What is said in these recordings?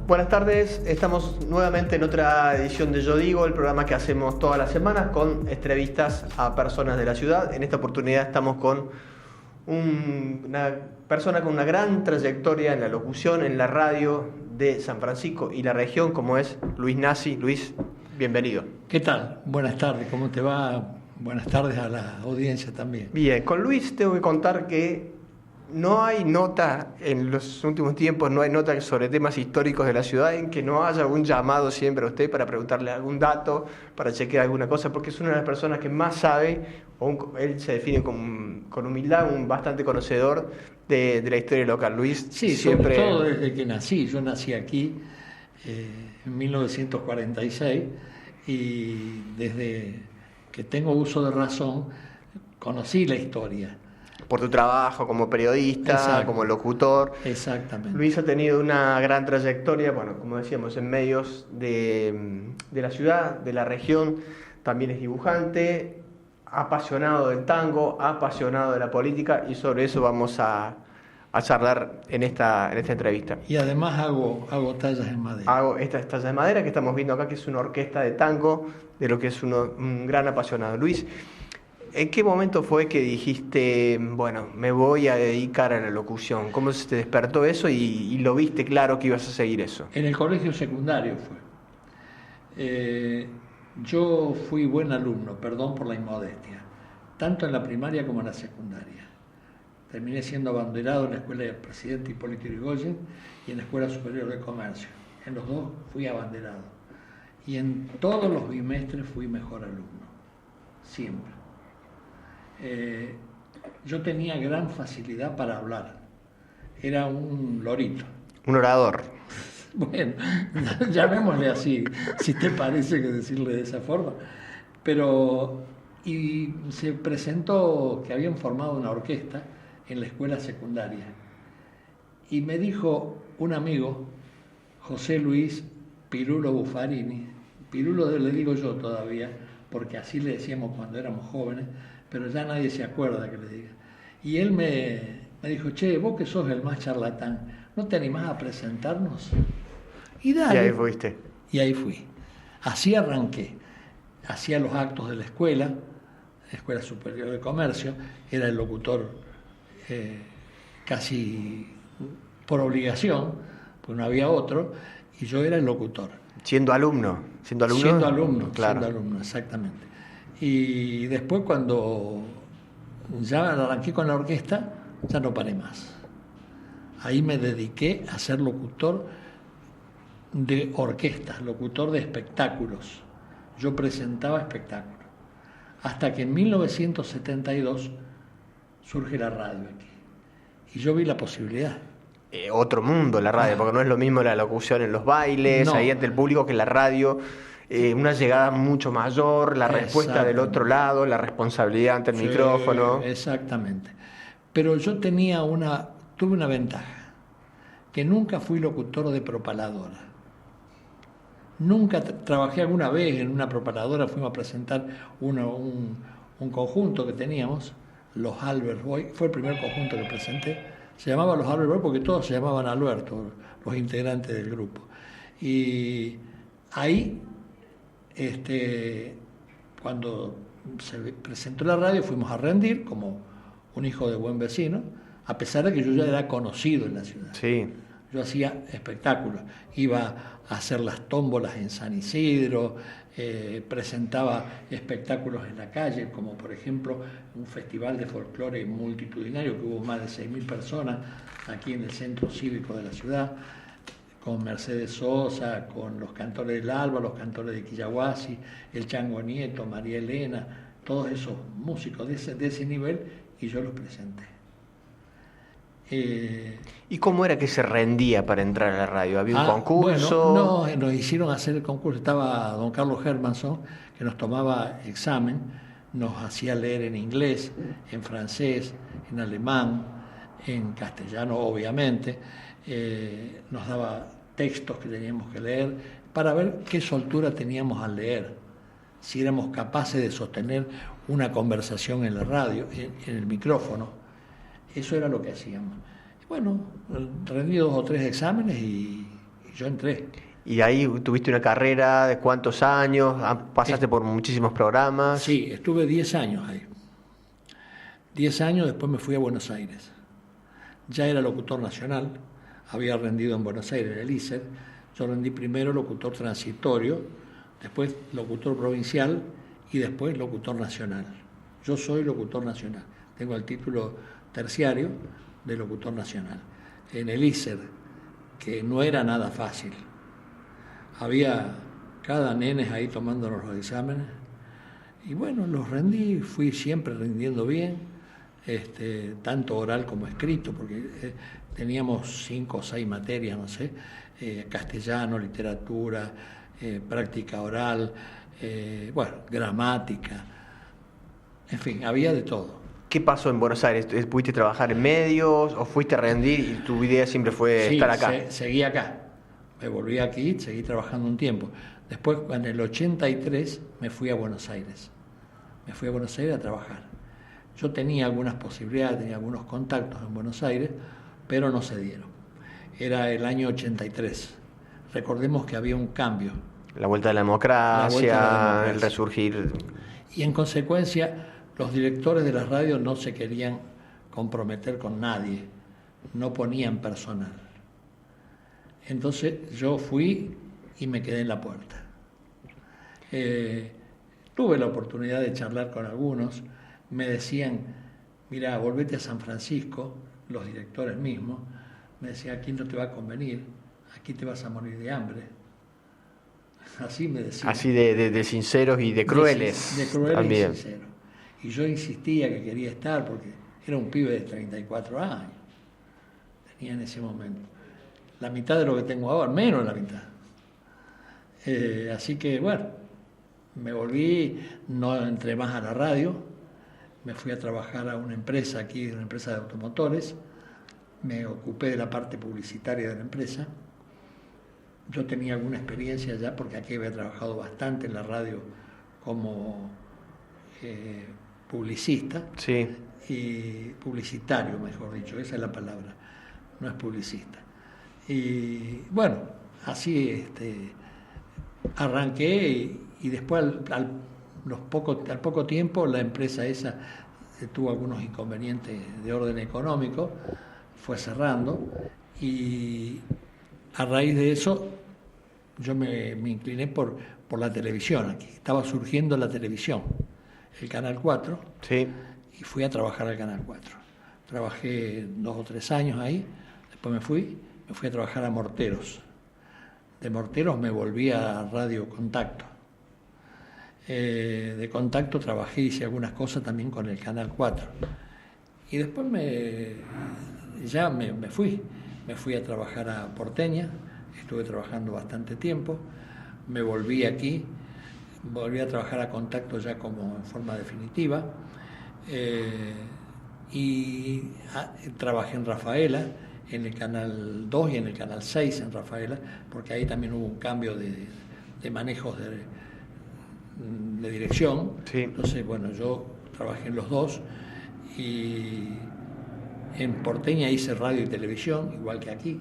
Buenas tardes, estamos nuevamente en otra edición de Yo Digo, el programa que hacemos todas las semanas con entrevistas a personas de la ciudad. En esta oportunidad estamos con una persona con una gran trayectoria en la locución, en la radio de San Francisco y la región, como es Luis Nassi. Luis, bienvenido. ¿Qué tal? Buenas tardes, ¿cómo te va? Buenas tardes a la audiencia también. Bien, con Luis tengo que contar que no hay nota en los últimos tiempos, no hay nota sobre temas históricos de la ciudad en que no haya un llamado siempre a usted para preguntarle algún dato, para chequear alguna cosa, porque es una de las personas que más sabe, él se define con humildad, un bastante conocedor de la historia local. Luis, sí, siempre... sobre todo desde que nací. Yo nací aquí en 1946 y desde que tengo uso de razón conocí la historia. Por tu trabajo como periodista, exacto, como locutor. Exactamente. Luis ha tenido una gran trayectoria, bueno, como decíamos, en medios de la ciudad, de la región. También es dibujante, apasionado del tango, apasionado de la política, y sobre eso vamos a charlar en esta entrevista. Y además hago tallas en madera. Hago estas tallas de madera que estamos viendo acá, que es una orquesta de tango, de lo que es un gran apasionado. Luis, ¿en qué momento fue que dijiste, bueno, me voy a dedicar a la locución? ¿Cómo se te despertó eso y lo viste claro que ibas a seguir eso? En el colegio secundario fue. Yo fui buen alumno, perdón por la inmodestia, tanto en la primaria como en la secundaria. Terminé siendo abanderado en la Escuela del Presidente Hipólito Yrigoyen y en la Escuela Superior de Comercio. En los dos fui abanderado. Y en todos los bimestres fui mejor alumno, siempre. Yo tenía gran facilidad para hablar. Era un lorito. Un orador. Bueno, llamémosle así, si te parece que decirle de esa forma. Y se presentó que habían formado una orquesta en la escuela secundaria. Y me dijo un amigo, José Luis Pirulo Buffarini, Pirulo le digo yo todavía, porque así le decíamos cuando éramos jóvenes, pero ya nadie se acuerda que le diga. Y él me dijo, che, vos que sos el más charlatán, ¿no te animás a presentarnos? Y dale. Y ahí fuiste. Y ahí fui. Así arranqué. Hacía los actos de la Escuela Superior de Comercio, era el locutor casi por obligación, pues no había otro, y yo era el locutor. ¿Siendo alumno? Siendo alumno, claro. Siendo alumno, exactamente. Y después cuando ya arranqué con la orquesta, ya no paré más. Ahí me dediqué a ser locutor de orquestas, locutor de espectáculos. Yo presentaba espectáculos. Hasta que en 1972 surge la radio aquí. Y yo vi la posibilidad. Otro mundo la radio, porque no es lo mismo la locución en los bailes, ahí ante el público, que la radio. Una llegada mucho mayor, la respuesta del otro lado, la responsabilidad ante el micrófono. Exactamente. Pero yo tuve una ventaja, que nunca fui locutor de propaladora. Nunca trabajé alguna vez en una propaladora, fuimos a presentar un conjunto que teníamos, los Albert Boy, fue el primer conjunto que presenté, se llamaba los Albert Boy porque todos se llamaban Alberto, los integrantes del grupo. Y ahí, cuando se presentó la radio, fuimos a rendir como un hijo de buen vecino, a pesar de que yo ya era conocido en la ciudad. Sí. Yo hacía espectáculos, iba a hacer las tómbolas en San Isidro, presentaba espectáculos en la calle, como por ejemplo un festival de folclore multitudinario que hubo más de 6.000 personas aquí en el centro cívico de la ciudad, con Mercedes Sosa, con los cantores del Alba, los cantores de Quillahuasi, el Chango Nieto, María Elena, todos esos músicos de ese nivel, y yo los presenté. ¿Y cómo era que se rendía para entrar a la radio? ¿Había un concurso? Bueno, no, nos hicieron hacer el concurso. Estaba don Carlos Hermanson, que nos tomaba examen, nos hacía leer en inglés, en francés, en alemán, en castellano, obviamente. Nos daba textos que teníamos que leer para ver qué soltura teníamos al leer, si éramos capaces de sostener una conversación en la radio, en el micrófono. Eso era lo que hacíamos. Bueno, rendí 2 o 3 exámenes y yo entré. ¿Y ahí tuviste una carrera de cuántos años? ¿Pasaste por muchísimos programas? Sí, estuve 10 años ahí. 10 años, después me fui a Buenos Aires. Ya era locutor nacional, había rendido en Buenos Aires, en el ISER. Yo rendí primero locutor transitorio, después locutor provincial y después locutor nacional. Yo soy locutor nacional, tengo el título terciario de locutor nacional. En el ISER, que no era nada fácil, había cada nene ahí tomándonos los exámenes y bueno, los rendí, fui siempre rindiendo bien. Tanto oral como escrito, porque teníamos 5 o 6 materias, no sé, castellano, literatura, práctica oral, gramática, en fin, había de todo. ¿Qué pasó en Buenos Aires? ¿Pudiste trabajar en medios o fuiste a rendir y tu idea siempre fue estar acá? Seguí acá, me volví aquí, seguí trabajando un tiempo. Después, en el 83, me fui a Buenos Aires a trabajar. Yo tenía algunas posibilidades, tenía algunos contactos en Buenos Aires, pero no se dieron. Era el año 83. Recordemos que había un cambio. La vuelta de la democracia, el resurgir. Y en consecuencia, los directores de las radios no se querían comprometer con nadie, no ponían personal. Entonces yo fui y me quedé en la puerta. Tuve la oportunidad de charlar con algunos. Me decían, mira, volvete a San Francisco, los directores mismos, me decían, aquí no te va a convenir, aquí te vas a morir de hambre. Así me decían. Así de sinceros y de crueles. De crueles también. Y sinceros. Y yo insistía que quería estar porque era un pibe de 34 años, tenía en ese momento. La mitad de lo que tengo ahora, menos de la mitad. Así que, bueno, me volví, no entré más a la radio. Me fui a trabajar a una empresa aquí, una empresa de automotores. Me ocupé de la parte publicitaria de la empresa. Yo tenía alguna experiencia ya porque aquí había trabajado bastante en la radio como publicista. Sí. Y publicitario, mejor dicho, esa es la palabra, no es publicista. Y bueno, así arranqué y después al poco tiempo la empresa esa tuvo algunos inconvenientes de orden económico, fue cerrando y a raíz de eso yo me incliné por la televisión. Aquí estaba surgiendo la televisión, el Canal 4, sí. Y fui a trabajar al Canal 4. Trabajé 2 o 3 años ahí, después me fui a trabajar a Morteros. De Morteros me volví a Radio Contacto. De Contacto trabajé, hice algunas cosas también con el Canal 4. Y después me fui a trabajar a Porteña, estuve trabajando bastante tiempo, me volví aquí, volví a trabajar a Contacto ya como en forma definitiva, y trabajé en Rafaela, en el Canal 2 y en el Canal 6 en Rafaela, porque ahí también hubo un cambio de manejos de dirección. Sí. Entonces, bueno, yo trabajé en los dos y en Porteña hice radio y televisión, igual que aquí.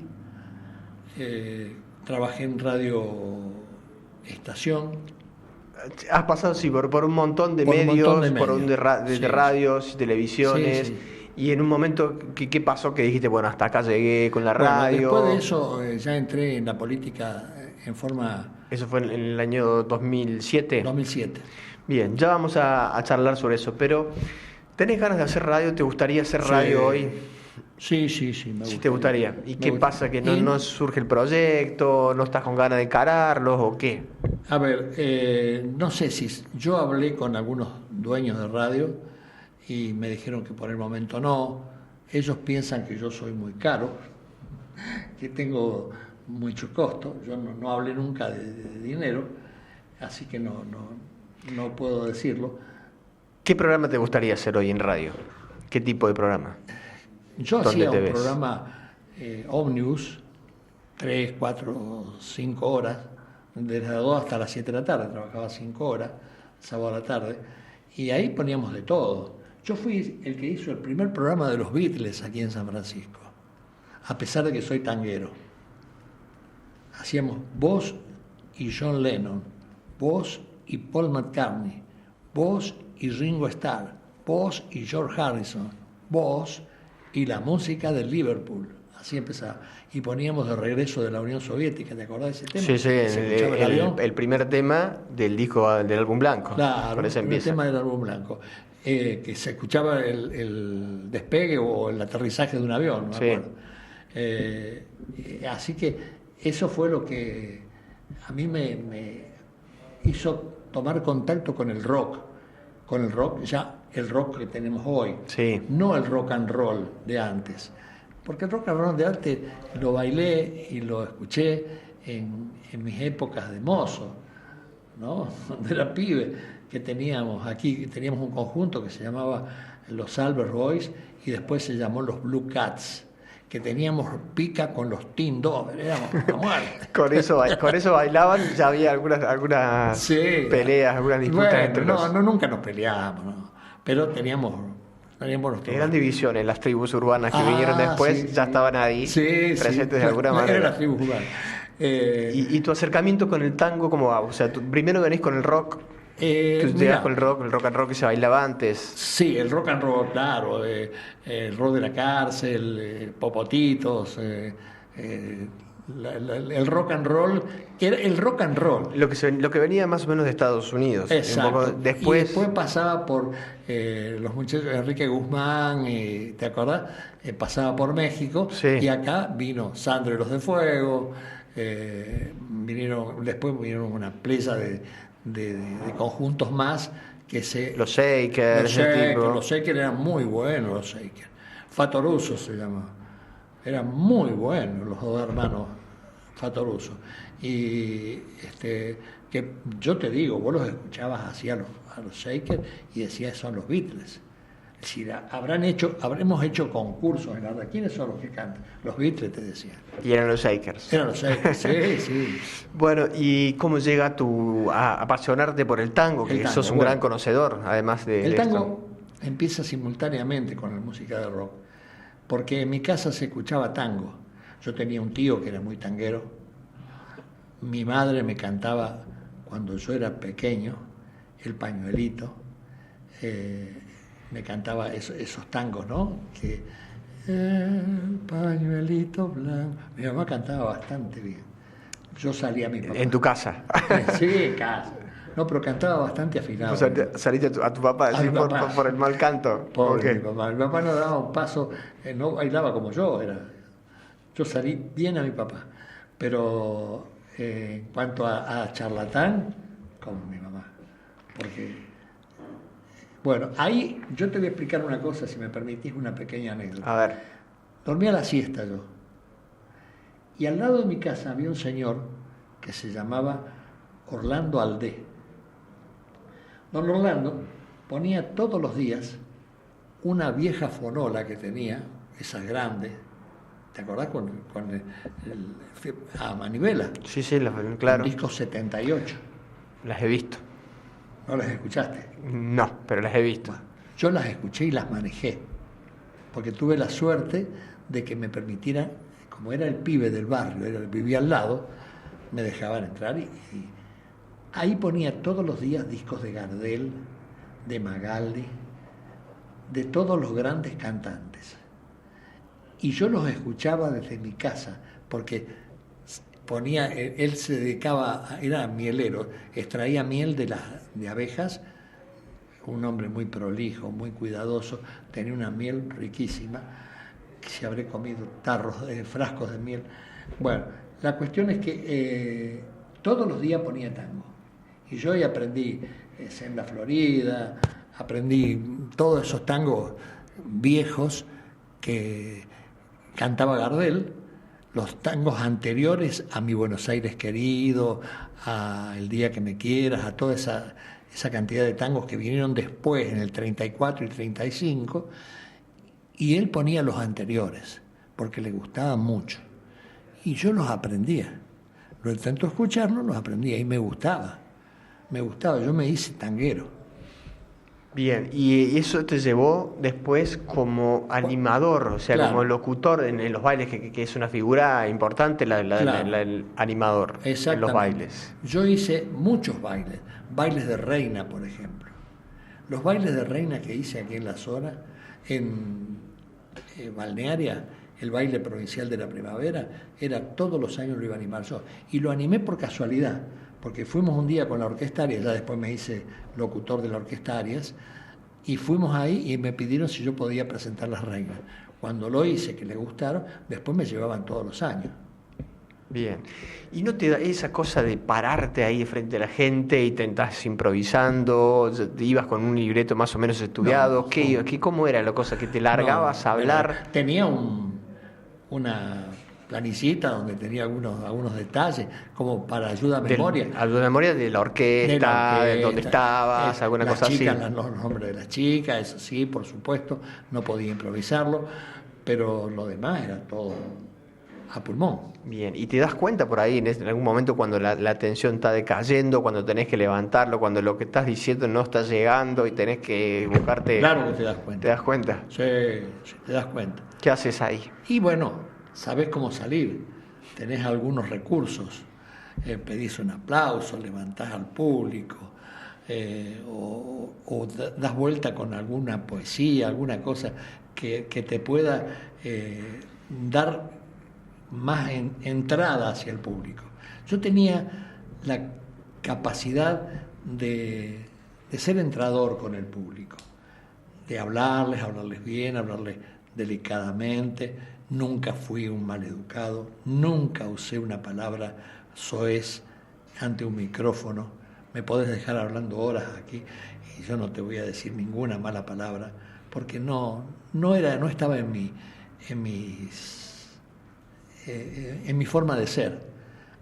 Trabajé en radio estación. Has pasado, sí, por un montón de medios, por un de radios y televisiones. Sí. Y en un momento, ¿qué pasó? Que dijiste, bueno, hasta acá llegué con la radio. Después de eso ya entré en la política en forma... Eso fue en el año 2007. 2007. Bien, ya vamos a charlar sobre eso, pero ¿tenés ganas de hacer radio? ¿Te gustaría hacer radio hoy? Sí, me gustaría. Sí, te gustaría. ¿Y qué pasa? ¿Que no surge el proyecto? ¿No estás con ganas de encararlos o qué? A ver, no sé si... Yo hablé con algunos dueños de radio y me dijeron que por el momento no. Ellos piensan que yo soy muy caro, que tengo mucho costo. Yo no hablé nunca de dinero, así que no puedo decirlo. ¿Qué programa te gustaría hacer hoy en radio? ¿Qué tipo de programa? Yo hacía un programa ómnibus, 3, 4, 5 horas, desde las 2 hasta las 7 de la tarde, trabajaba 5 horas, sábado a la tarde, y ahí poníamos de todo. Yo fui el que hizo el primer programa de los Beatles aquí en San Francisco, a pesar de que soy tanguero. hacíamos vos y John Lennon, vos y Paul McCartney, vos y Ringo Starr, vos y George Harrison, vos y la música de Liverpool. Así empezaba. Y poníamos De regreso de la Unión Soviética, ¿te acordás de ese tema? Sí, sí, el primer tema del disco del álbum blanco. Claro, Con ese el empieza. tema del álbum blanco. Que se escuchaba el despegue o el aterrizaje de un avión, no me Sí. acuerdo. Así que eso fue lo que a mí me hizo tomar contacto con el rock, ya el rock que tenemos hoy, Sí. no el rock and roll de antes, porque el rock and roll de antes lo bailé y lo escuché en mis épocas de mozo, ¿no? Cuando era pibe, que teníamos un conjunto que se llamaba los Albert Boys y después se llamó los Blue Cats, que teníamos pica con los Teen Dover, éramos a muerte. Con eso bailaban, ya había algunas Sí. peleas, algunas disputas Bueno, entre no, nunca nos peleábamos, ¿no? Pero teníamos nuestro... Eran divisiones, las tribus urbanas que vinieron después sí, ya sí. estaban ahí presentes de alguna manera. Eran las tribus urbanas. ¿Y tu acercamiento con el tango cómo va? O sea, tú primero venís con el rock, tú llegas Mira, con el rock and roll que se bailaba antes. sí, el rock and roll, claro, el rock de la cárcel, Popotitos, el rock and roll, era el rock and roll. Lo que venía más o menos de Estados Unidos. Exacto. Un poco después, Y después pasaba por los muchachos, Enrique Guzmán, ¿te acordás? Pasaba por México, Sí. y acá vino Sandro y los de Fuego, después vinieron una playa de conjuntos más que los Shakers, ese tipo. Los Shakers eran muy buenos, los Shakers. Fatoruso se llamaba. Eran muy buenos los dos hermanos Fatoruso. Y que yo te digo, vos los escuchabas así a los Shakers y decías, son los Beatles. Es decir, habremos hecho concursos en la verdad. ¿Quiénes son los que cantan? Los Beatles, te decían. Y eran los Shakers. Eran los Shakers, sí, sí. Bueno, ¿y cómo llega a apasionarte por el tango? Que El tango, sos un bueno. gran conocedor, además de El esto. tango empieza simultáneamente con la música de rock, porque en mi casa se escuchaba tango. Yo tenía un tío que era muy tanguero. Mi madre me cantaba, cuando yo era pequeño, El Pañuelito. Me cantaba esos tangos, ¿no? Que el pañuelito blanco. Mi mamá cantaba bastante bien. Yo salía a mi papá. En tu casa. Sí, en casa. No, pero cantaba bastante afinado. O sea, saliste a tu papá, A así mi papá. por el mal canto. Pobre Ok. mi papá. Mi papá no daba un paso, no bailaba como yo. Yo salí bien a mi papá. Pero en cuanto a charlatán, como mi mamá. Porque, bueno, ahí yo te voy a explicar una cosa, si me permitís, una pequeña anécdota. A ver, Dormía la siesta yo. Y al lado de mi casa había un señor que se llamaba Orlando Aldé. Don Orlando ponía todos los días una vieja fonola que tenía, esas grandes, ¿te acordás? A manivela, sí, claro, un disco 78. las he visto. ¿No las escuchaste? No, pero las he visto. Yo las escuché y las manejé, porque tuve la suerte de que me permitieran, como era el pibe del barrio, vivía al lado, me dejaban entrar y ahí ponía todos los días discos de Gardel, de Magaldi, de todos los grandes cantantes. Y yo los escuchaba desde mi casa, porque él se dedicaba, era mielero, extraía miel de abejas, un hombre muy prolijo, muy cuidadoso, tenía una miel riquísima, que se habré comido frascos de miel. Bueno, la cuestión es que todos los días ponía tango. Y yo ahí aprendí Senda Florida, aprendí todos esos tangos viejos que cantaba Gardel, los tangos anteriores a Mi Buenos Aires querido, a El día que me quieras, a toda esa cantidad de tangos que vinieron después, en el 34 y 35, y él ponía los anteriores, porque le gustaban mucho. Y yo los aprendía. Lo intento escucharlos, los aprendía, y me gustaba. Yo me hice tanguero. Bien, y eso te llevó después como animador, o sea, como Claro, locutor en los bailes, que es una figura importante claro, el animador en los exactamente. bailes. Yo hice muchos bailes, bailes de reina, por ejemplo. Los bailes de reina que hice aquí en la zona, en Balnearia, el baile provincial de la primavera, era todos los años lo iba a animar yo. Y lo animé por casualidad, porque fuimos un día con la Orquesta Arias, ya después me hice locutor de la Orquesta Arias, y fuimos ahí y me pidieron si yo podía presentar las reinas. Cuando lo hice, que les gustaron, después me llevaban todos los años. Bien. ¿Y no te da esa cosa de pararte ahí de frente a la gente y te estás improvisando? ¿Te ibas con un libreto más o menos estudiado? No, ¿Cómo era la cosa? ¿Que te no, largabas a hablar tenía una planicita donde tenía algunos detalles, como para ayuda a memoria, a la memoria de la de la orquesta, de dónde orquesta, estabas, alguna las cosa así? chicas, los nombres de las chicas, eso sí, por supuesto, no podía improvisarlo, pero lo demás era todo a pulmón. Bien, y te das cuenta por ahí en algún momento cuando la atención está decayendo, cuando tenés que levantarlo, cuando lo que estás diciendo no está llegando y tenés que buscarte. Claro que te das ¿Te cuenta. das cuenta? Sí, sí, te das cuenta. ¿Qué haces ahí? Y bueno, sabés cómo salir, tenés algunos recursos, pedís un aplauso, levantás al público, das vuelta con alguna poesía, alguna cosa que te pueda dar más entrada hacia el público. Yo tenía la capacidad de ser entrador con el público, de hablarles bien, hablarles delicadamente. Nunca fui un maleducado, nunca usé una palabra soez ante un micrófono. Me podés dejar hablando horas aquí y yo no te voy a decir ninguna mala palabra, porque no estaba en mi forma de ser.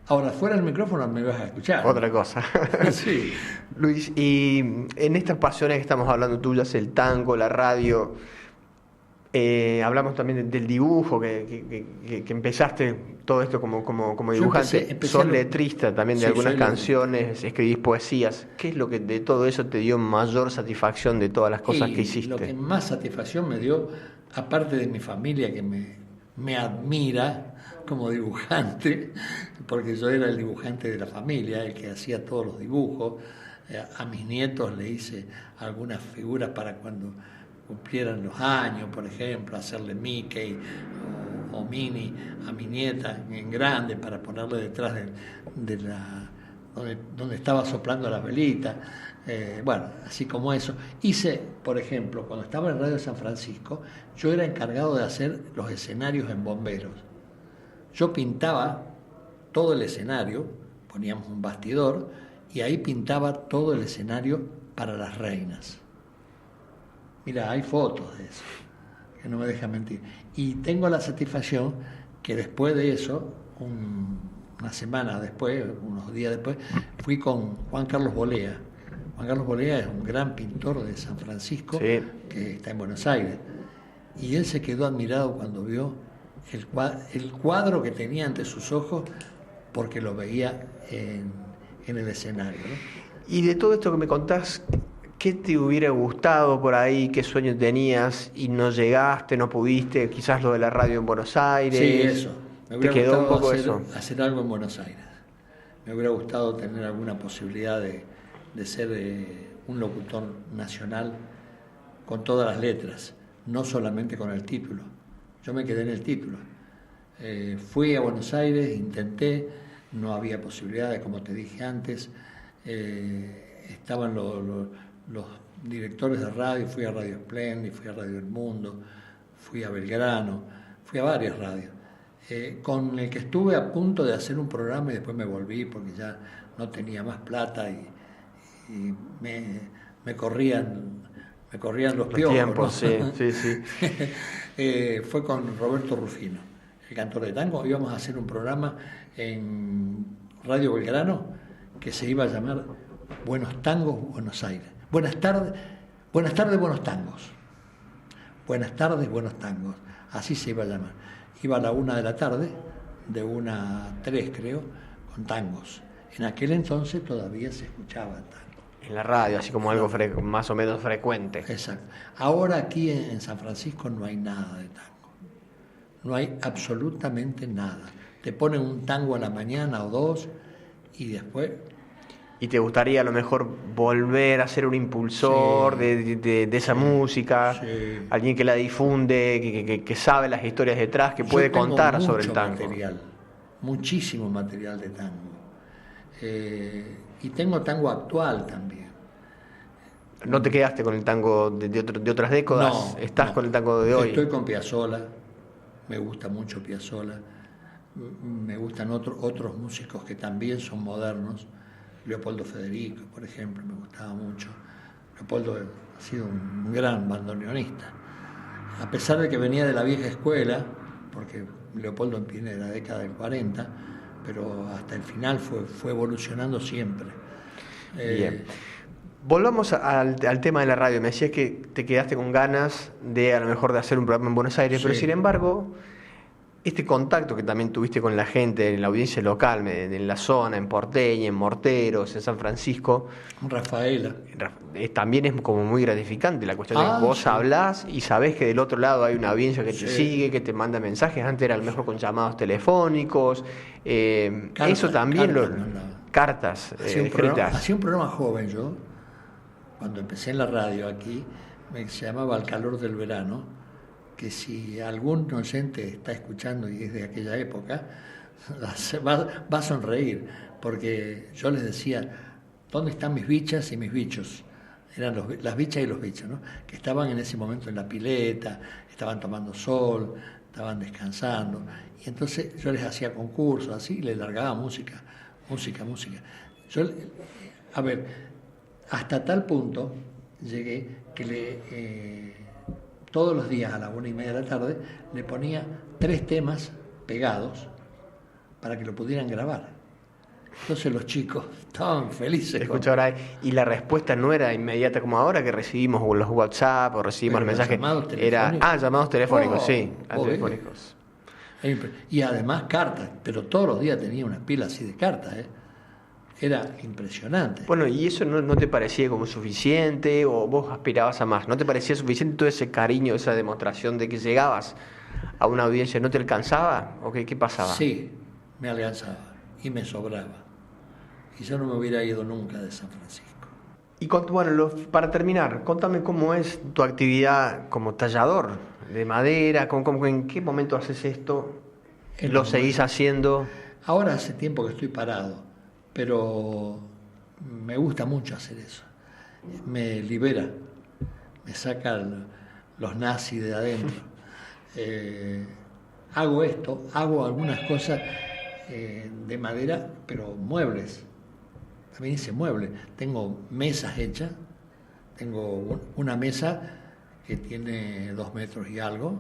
Ahora, fuera del micrófono me vas a escuchar. Otra cosa. Sí. Luis, y en estas pasiones que estamos hablando tuyas, el tango, la radio, hablamos también del dibujo, que empezaste todo esto como Yo dibujante. empecé Sos letrista también de Sí, algunas soy letrista. canciones, escribís poesías. ¿Qué es lo que de todo eso te dio mayor satisfacción de todas las cosas que Y lo que hiciste? más satisfacción me dio, aparte de mi familia que me admira como dibujante, porque yo era el dibujante de la familia, el que hacía todos los dibujos. A mis nietos le hice algunas figuras para cuando cumplieran los años, por ejemplo, hacerle Mickey o Minnie a mi nieta en grande para ponerle detrás de la donde estaba soplando las velitas. Bueno, así como eso. Hice, por ejemplo, cuando estaba en Radio San Francisco, yo era encargado de hacer los escenarios en bomberos. Yo pintaba todo el escenario, poníamos un bastidor y ahí pintaba todo el escenario para las reinas. Mira, hay fotos de eso, que no me dejan mentir. Y tengo la satisfacción que después de eso, una semana después, unos días después, fui con Juan Carlos Bolea. Juan Carlos Bolea es un gran pintor de San Francisco, Sí. que está en Buenos Aires. Y él se quedó admirado cuando vio el cuadro que tenía ante sus ojos, porque lo veía en el escenario, ¿no? Y de todo esto que me contás, ¿qué te hubiera gustado por ahí? ¿Qué sueño tenías y no llegaste, no pudiste? Quizás lo de la radio en Buenos Aires. Sí, eso. Me ¿Te hubiera quedó un gustado poco eso? hacer algo en Buenos Aires. Me hubiera gustado tener alguna posibilidad de ser un locutor nacional con todas las letras, no solamente con el título. Yo me quedé en el título. Fui a Buenos Aires, intenté, no había posibilidades, como te dije antes. Estaban los directores de radio, fui a Radio Splendid, fui a Radio El Mundo, fui a Belgrano, fui a varias radios. Con el que estuve a punto de hacer un programa y después me volví porque ya no tenía más plata y me corrían los piojos, tiempos, ¿no? sí. Fue con Roberto Rufino, el cantor de tango. Íbamos a hacer un programa en Radio Belgrano que se iba a llamar Buenos Tangos, Buenos Aires. Buenas tardes, buenos tangos. Buenas tardes, buenos tangos. Así se iba a llamar. Iba a la 1 de la tarde, de 1 a 3 creo, con tangos. En aquel entonces todavía se escuchaba tango. en la radio, así como algo más o menos frecuente. Exacto. Ahora aquí en San Francisco no hay nada de tango. No hay absolutamente nada. Te ponen un tango a la mañana o dos y después... ¿Y te gustaría a lo mejor volver a ser un impulsor de esa música? Sí. Alguien que la difunde, que sabe las historias detrás, que puede contar sobre el tango. Material, muchísimo material de tango. Y tengo tango actual también. ¿No te quedaste con el tango de otras décadas? No, ¿Estás con el tango de hoy? Estoy con Piazzolla, me gusta mucho Piazzolla. Me gustan otros músicos que también son modernos. Leopoldo Federico, por ejemplo, me gustaba mucho. Leopoldo ha sido un gran bandoneonista. A pesar de que venía de la vieja escuela, porque Leopoldo viene de la década del 40, pero hasta el final fue evolucionando siempre. Bien. Volvamos al tema de la radio. Me decías que te quedaste con ganas de a lo mejor de hacer un programa en Buenos Aires, sí. Pero sin embargo, este contacto que también tuviste con la gente en la audiencia local, en la zona, en Porteña, en Morteros, en San Francisco, Rafaela, también es como muy gratificante la cuestión de que vos hablás y sabés que del otro lado hay una audiencia que te sigue, que te manda mensajes. Antes era a lo mejor con llamados telefónicos, eso también cartas escritas. Hacía un programa joven yo, cuando empecé en la radio aquí, se llamaba Al calor del verano, que si algún oyente está escuchando y es de aquella época, va a sonreír, porque yo les decía, ¿dónde están mis bichas y mis bichos? Eran las bichas y los bichos, ¿no? Que estaban en ese momento en la pileta, estaban tomando sol, estaban descansando, y entonces yo les hacía concursos, así, y les largaba música. Yo, a ver, hasta tal punto llegué que todos los días a las 1:30 de la tarde le ponía 3 temas pegados para que lo pudieran grabar. Entonces los chicos estaban felices. Escucha ahora, y la respuesta no era inmediata como ahora, que recibimos los WhatsApp o recibimos los mensajes. Llamados telefónicos, sí. Telefónicos. Y además cartas, pero todos los días tenía una pila así de cartas, Era impresionante. Bueno, ¿y eso no te parecía como suficiente o vos aspirabas a más? ¿No te parecía suficiente todo ese cariño, esa demostración de que llegabas a una audiencia? ¿No te alcanzaba? ¿O qué pasaba? Sí, me alcanzaba y me sobraba. Y yo no me hubiera ido nunca de San Francisco. Y bueno, para terminar, contame cómo es tu actividad como tallador de madera, ¿en qué momento haces esto? ¿Lo seguís haciendo? Ahora hace tiempo que estoy parado, pero me gusta mucho hacer eso. Me libera, me saca los nazis de adentro. Hago algunas cosas de madera, pero muebles. También hice muebles. Tengo mesas hechas. Tengo una mesa que tiene 2 metros y algo,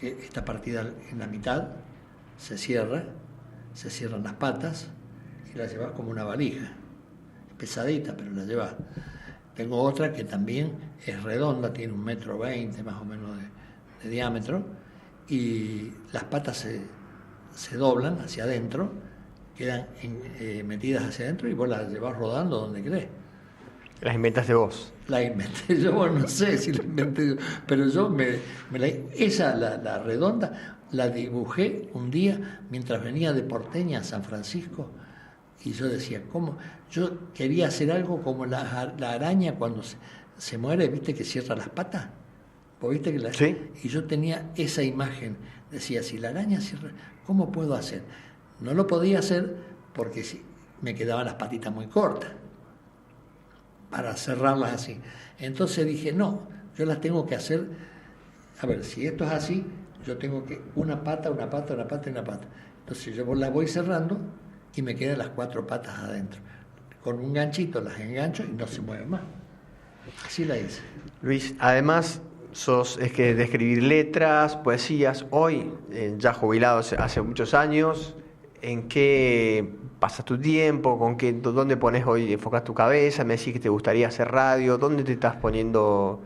que está partida en la mitad, se cierran las patas y la llevas como una valija. Pesadita, pero la llevas. Tengo otra que también es redonda, tiene 1,20 m más o menos de diámetro, y las patas se doblan hacia adentro, quedan metidas hacia adentro y vos las llevas rodando donde querés. ¿Las inventaste vos? La inventé yo, bueno, no sé si la inventé yo, pero yo la redonda la dibujé un día mientras venía de Porteña a San Francisco, y yo decía, ¿cómo? Yo quería hacer algo como la araña cuando se muere, ¿viste que cierra las patas? ¿Vos viste que sí. Y yo tenía esa imagen, decía, si la araña cierra, ¿cómo puedo hacer? No lo podía hacer porque me quedaban las patitas muy cortas para cerrarlas así. Entonces dije, no, yo las tengo que hacer, a ver, si esto es así, yo tengo que una pata. Entonces yo las voy cerrando y me quedan las 4 patas adentro. Con un ganchito las engancho y no se mueven más. Así la hice. Luis, además es que de escribir letras, poesías, hoy, ya jubilado hace muchos años, ¿en qué pasas tu tiempo? ¿Dónde pones hoy, enfocas tu cabeza? Me decís que te gustaría hacer radio. ¿Dónde te estás poniendo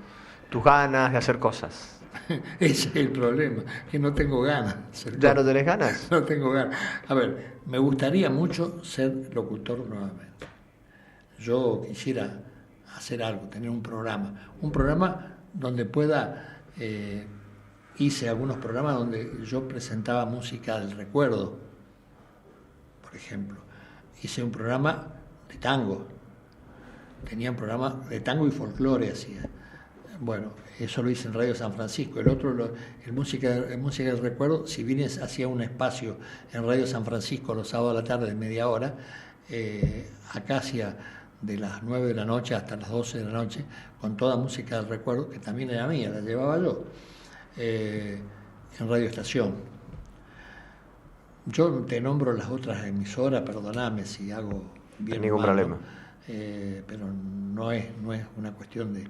tus ganas de hacer cosas? Ese es el problema, que no tengo ganas. ¿Ya no tenés ganas? No tengo ganas. A ver, me gustaría mucho ser locutor nuevamente. yo quisiera hacer algo, tener un programa donde pueda, hice algunos programas donde yo presentaba música del recuerdo, por ejemplo, hice un programa de tango, tenía un programa de tango y folclore, hacía. Bueno, eso lo hice en Radio San Francisco. El otro, el música del recuerdo, si bien hacía un espacio en Radio San Francisco los sábados a la tarde de media hora, acá hacía de las 9 de la noche hasta las 12 de la noche, con toda música del recuerdo, que también era mía, la llevaba yo, en Radio Estación. Yo te nombro las otras emisoras, perdoname si hago bien. No hay ningún problema. Pero no es una cuestión de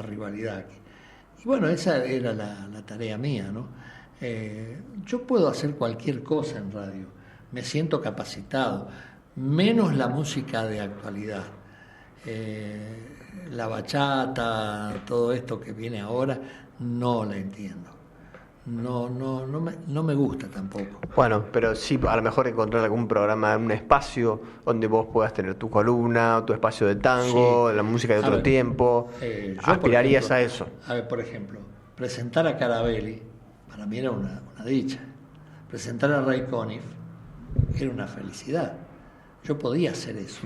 rivalidad aquí. Y bueno, esa era la tarea mía, ¿no? Yo puedo hacer cualquier cosa en radio, me siento capacitado, menos la música de actualidad. La bachata, todo esto que viene ahora, no la entiendo. No me gusta tampoco. Bueno, pero sí, a lo mejor encontrar algún programa, un espacio donde vos puedas tener tu columna, tu espacio de tango, Sí. la música de otro ver, tiempo. yo, ¿Aspirarías por ejemplo, a eso? A ver, por ejemplo, presentar a Carabelli, para mí era una dicha. Presentar a Ray Conniff era una felicidad. Yo podía hacer eso.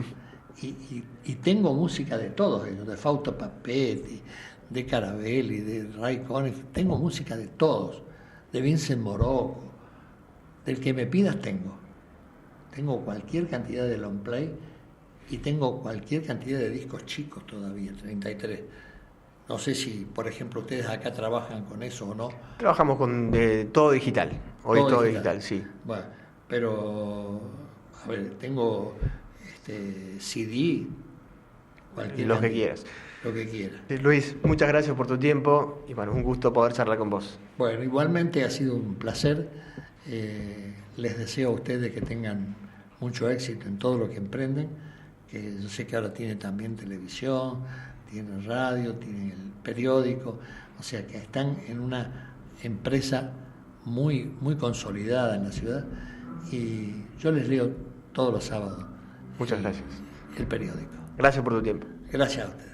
Y tengo música de todos ellos, de Fausto Papetti, de Carabelli, de Ray Conniff, tengo música de todos, de Vincent Morocco, del que me pidas tengo. Tengo cualquier cantidad de long play y tengo cualquier cantidad de discos chicos todavía, 33. No sé si, por ejemplo, ustedes acá trabajan con eso o no. Trabajamos con todo digital, hoy todo digital, sí. Bueno, pero, a ver, tengo CD, cualquier Lo que cantidad. quieras. Lo que quiera. Luis, muchas gracias por tu tiempo y bueno, un gusto poder charlar con vos. Bueno, igualmente ha sido un placer. Les deseo a ustedes que tengan mucho éxito en todo lo que emprenden, que yo sé que ahora tienen también televisión, tienen radio, tienen el periódico, o sea que están en una empresa muy, muy consolidada en la ciudad y yo les leo todos los sábados. Muchas gracias. El periódico. Gracias por tu tiempo. Gracias a ustedes.